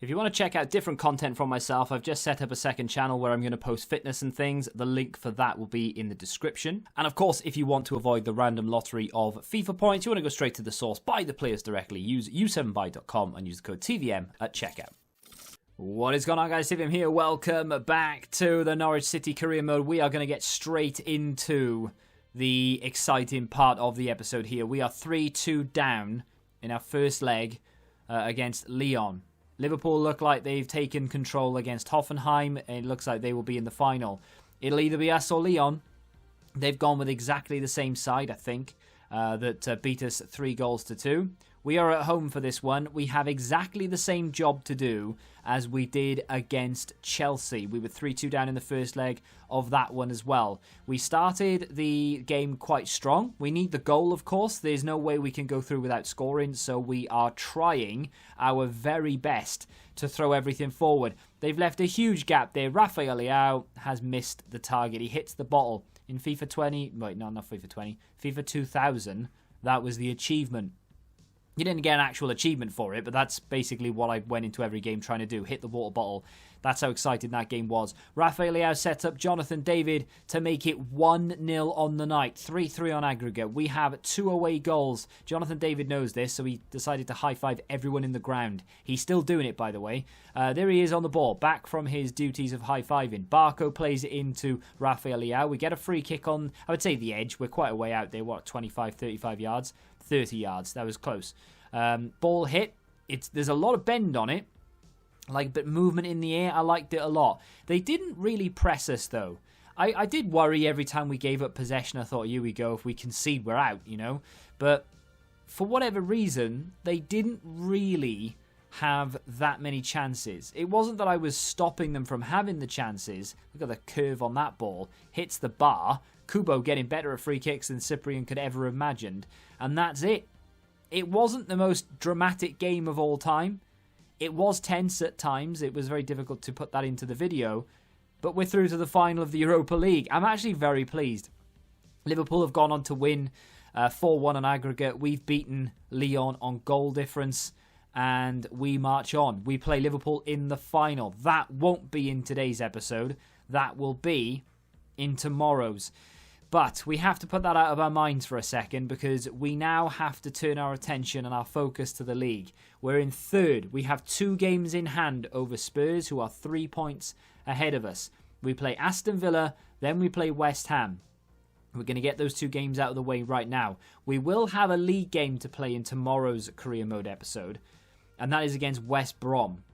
If you want to check out different content from myself, I've just set up a second channel where I'm going to post fitness and things. The link for that will be in the description. And of course, if you want to avoid the random lottery of FIFA points, you want to go straight to the source, buy the players directly, use u7buy.com and use the code TVM at checkout. What is going on, guys? TVM here. Welcome back to the Norwich City career mode. We are going to get straight into the exciting part of the episode here. We are 3-2 down in our first leg against Lyon. Liverpool look like they've taken control against Hoffenheim. It looks like they will be in the final. It'll either be us or Lyon. They've gone with exactly the same side, I think, that beat us 3-2. We are at home for this one. We have exactly the same job to do as we did against Chelsea. We were 3-2 down in the first leg of that one as well. We started the game quite strong. We need the goal, of course. There's no way we can go through without scoring, so we are trying our very best to throw everything forward. They've left a huge gap there. Rafael Leao has missed the target. He hits the bottle. In FIFA 20, wait, no, not FIFA 20, FIFA 2000, that was the achievement. You didn't get an actual achievement for it, but that's basically what I went into every game trying to do. Hit the water bottle. That's how exciting that game was. Rafael Leao sets up Jonathan David to make it 1-0 on the night. 3-3 on aggregate. We have 2 away goals. Jonathan David knows this, so he decided to high-five everyone in the ground. He's still doing it, by the way. There he is on the ball, back from his duties of high-fiving. Barco plays it into Rafael Leao. We get a free kick on, I would say, the edge. We're quite a way out there. What, 25, 35 yards? 30 yards. That was close. Ball hit. There's a lot of bend on it. Like a bit of movement in the air. I liked it a lot. They didn't really press us, though. I did worry every time we gave up possession. I thought, here we go. If we concede, we're out, you know. But for whatever reason, they didn't really have that many chances. It wasn't that I was stopping them from having the chances. Look at the curve on that ball. Hits the bar. Kubo getting better at free kicks than Cyprian could ever have imagined. And that's it. It wasn't the most dramatic game of all time. It was tense at times. It was very difficult to put that into the video. But we're through to the final of the Europa League. I'm actually very pleased. Liverpool have gone on to win 4-1 on aggregate. We've beaten Lyon on goal difference. And we march on. We play Liverpool in the final. That won't be in today's episode. That will be in tomorrow's. But we have to put that out of our minds for a second because we now have to turn our attention and our focus to the league. We're in third. We have 2 games in hand over Spurs, who are 3 points ahead of us. We play Aston Villa, then we play West Ham. We're going to get those 2 games out of the way right now. We will have a league game to play in tomorrow's career mode episode, and that is against West Brom.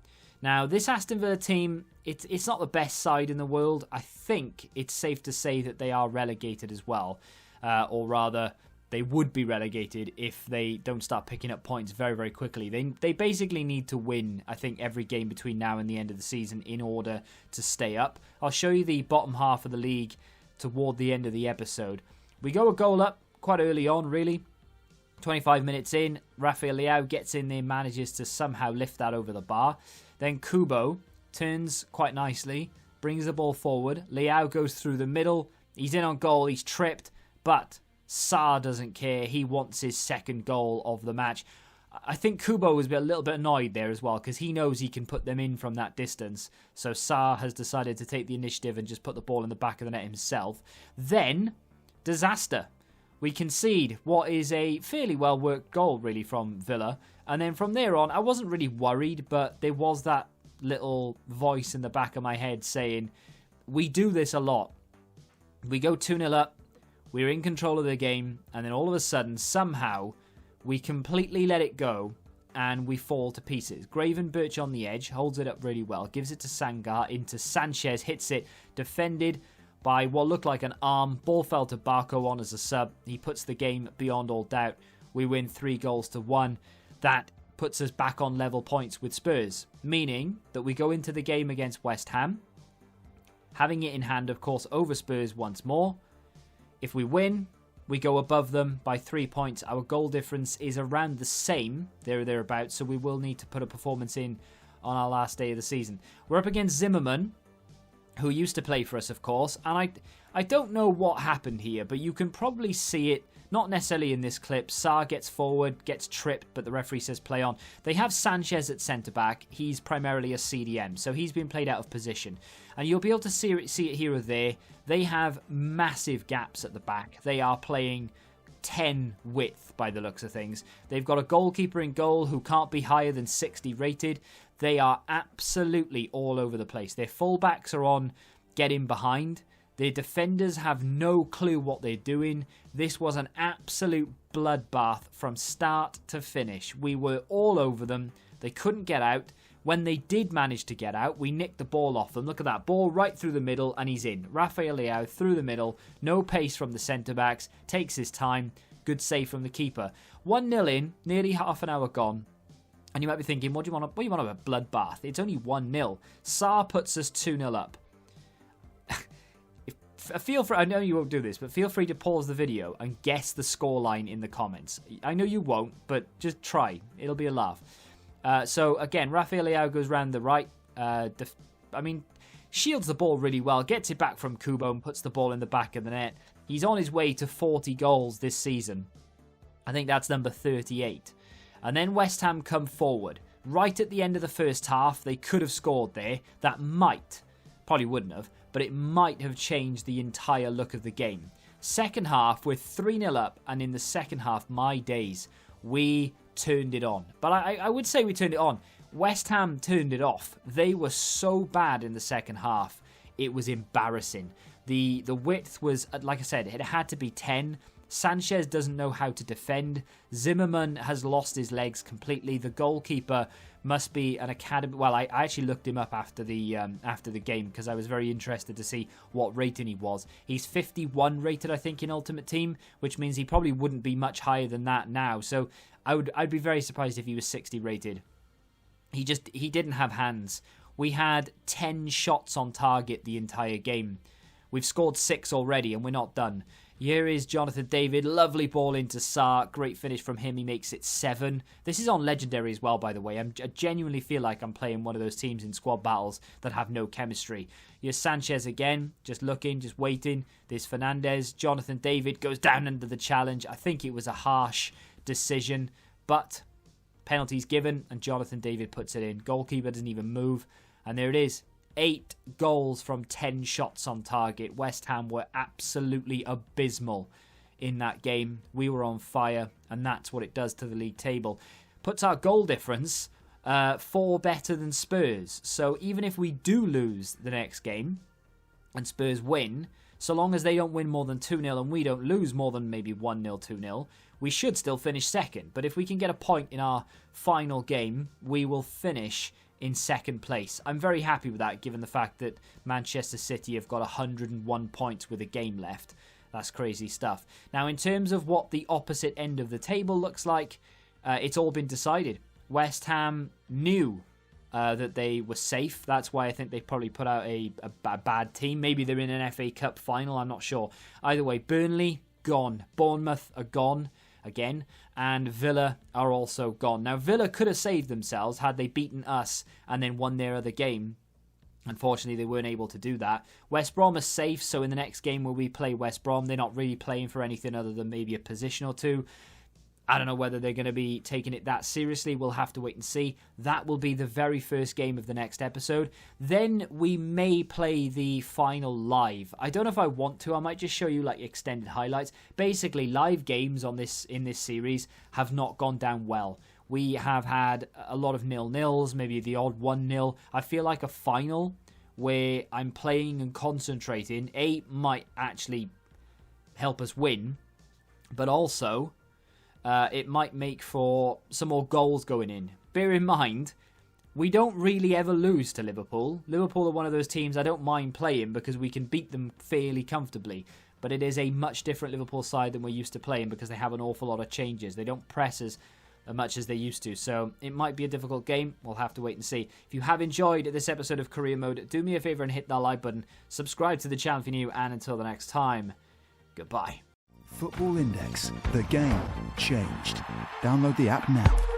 Now, this Aston Villa team, it's not the best side in the world. I think it's safe to say that they are relegated as well. Or rather, they would be relegated if they don't start picking up points very, very quickly. They basically need to win, I think, every game between now and the end of the season in order to stay up. I'll show you the bottom half of the league toward the end of the episode. We go a goal up quite early on, really. 25 minutes in, Rafael Leao gets in there, manages to somehow lift that over the bar. Then Kubo turns quite nicely, brings the ball forward. Leao goes through the middle. He's in on goal. He's tripped. But Sarr doesn't care. He wants his second goal of the match. I think Kubo was a little bit annoyed there as well because he knows he can put them in from that distance. So Sarr has decided to take the initiative and just put the ball in the back of the net himself. Then, disaster. We concede what is a fairly well-worked goal, really, from Villa. And then from there on, I wasn't really worried, but there was that little voice in the back of my head saying, we do this a lot. We go 2-0 up, we're in control of the game, and then all of a sudden, somehow, we completely let it go, and we fall to pieces. Gravenberch on the edge, holds it up really well, gives it to Sangar, into Sanchez, hits it, defended by what looked like an arm. Ball fell to Barco on as a sub. He puts the game beyond all doubt. We win 3-1. That puts us back on level points with Spurs, meaning that we go into the game against West Ham, having it in hand, of course, over Spurs once more. If we win, we go above them by 3 points. Our goal difference is around the same, there or thereabouts, so we will need to put a performance in on our last day of the season. We're up against Zimmerman, who used to play for us, of course, and I don't know what happened here, but you can probably see it Not necessarily in this clip. Sarr gets forward, gets tripped, but the referee says play on. They have Sanchez at centre-back. He's primarily a CDM, so he's been played out of position. And you'll be able to see it here or there. They have massive gaps at the back. They are playing 10 width by the looks of things. They've got a goalkeeper in goal who can't be higher than 60 rated. They are absolutely all over the place. Their fullbacks are on get in behind. Their defenders have no clue what they're doing. This was an absolute bloodbath from start to finish. We were all over them. They couldn't get out. When they did manage to get out, we nicked the ball off them. Look at that. Ball right through the middle, and he's in. Rafael Leao through the middle. No pace from the centre-backs. Takes his time. Good save from the keeper. 1-0 in. Nearly half an hour gone. And you might be thinking, what do you want of a bloodbath? It's only 1-0. Sarr puts us 2-0 up. I know you won't do this, but feel free to pause the video and guess the scoreline in the comments. I know you won't, but just try. It'll be a laugh. So again, Rafael Leao goes round the right. Shields the ball really well, gets it back from Kubo and puts the ball in the back of the net. He's on his way to 40 goals this season. I think that's number 38. And then West Ham come forward. Right at the end of the first half, they could have scored there. That probably wouldn't have, but it might have changed the entire look of the game. Second half, we're 3-0 up, and in the second half, my days, we turned it on. But I would say we turned it on. West Ham turned it off. They were so bad in the second half, it was embarrassing. The width was, like I said, it had to be 10. Sanchez doesn't know how to defend. Zimmerman has lost his legs completely. The goalkeeper must be an academy. Well, I actually looked him up after the game because I was very interested to see what rating he was. He's 51 rated, I think, in Ultimate Team, which means he probably wouldn't be much higher than that now. So I'd be very surprised if he was 60 rated. He didn't have hands. We had 10 shots on target the entire game. We've scored 6 already, and we're not done. Here is Jonathan David. Lovely ball into Sarr. Great finish from him. He makes it 7. This is on Legendary as well, by the way. I genuinely feel like I'm playing one of those teams in squad battles that have no chemistry. Here's Sanchez again. Just looking, just waiting. There's Fernandez. Jonathan David goes down under the challenge. I think it was a harsh decision, but penalties given, and Jonathan David puts it in. Goalkeeper doesn't even move. And there it is. 8 goals from 10 shots on target. West Ham were absolutely abysmal in that game. We were on fire, and that's what it does to the league table. Puts our goal difference 4 better than Spurs. So even if we do lose the next game and Spurs win, so long as they don't win more than 2-0 and we don't lose more than maybe 1-0, 2-0, we should still finish second. But if we can get a point in our final game, we will finish in second place. I'm very happy with that, given the fact that Manchester City have got 101 points with a game left. That's crazy stuff. Now, in terms of what the opposite end of the table looks like, it's all been decided. West Ham knew that they were safe. That's why I think they probably put out a bad team. Maybe they're in an FA Cup final, I'm not sure. Either way, Burnley, gone. Bournemouth are gone again, and Villa are also gone. Now, Villa could have saved themselves had they beaten us and then won their other game. Unfortunately, they weren't able to do that. West Brom are safe, so in the next game where we play West Brom, they're not really playing for anything other than maybe a position or two. I don't know whether they're going to be taking it that seriously. We'll have to wait and see. That will be the very first game of the next episode. Then we may play the final live. I don't know if I want to. I might just show you like extended highlights. Basically, live games in this series have not gone down well. We have had a lot of 0-0s, maybe the odd 1-0. I feel like a final where I'm playing and concentrating, might actually help us win, but also it might make for some more goals going in. Bear in mind, we don't really ever lose to Liverpool. Liverpool are one of those teams I don't mind playing because we can beat them fairly comfortably. But it is a much different Liverpool side than we're used to playing because they have an awful lot of changes. They don't press as much as they used to. So it might be a difficult game. We'll have to wait and see. If you have enjoyed this episode of Career Mode, do me a favour and hit that like button. Subscribe to the channel if you're new. And until the next time, goodbye. Football Index. The game changed. Download the app now.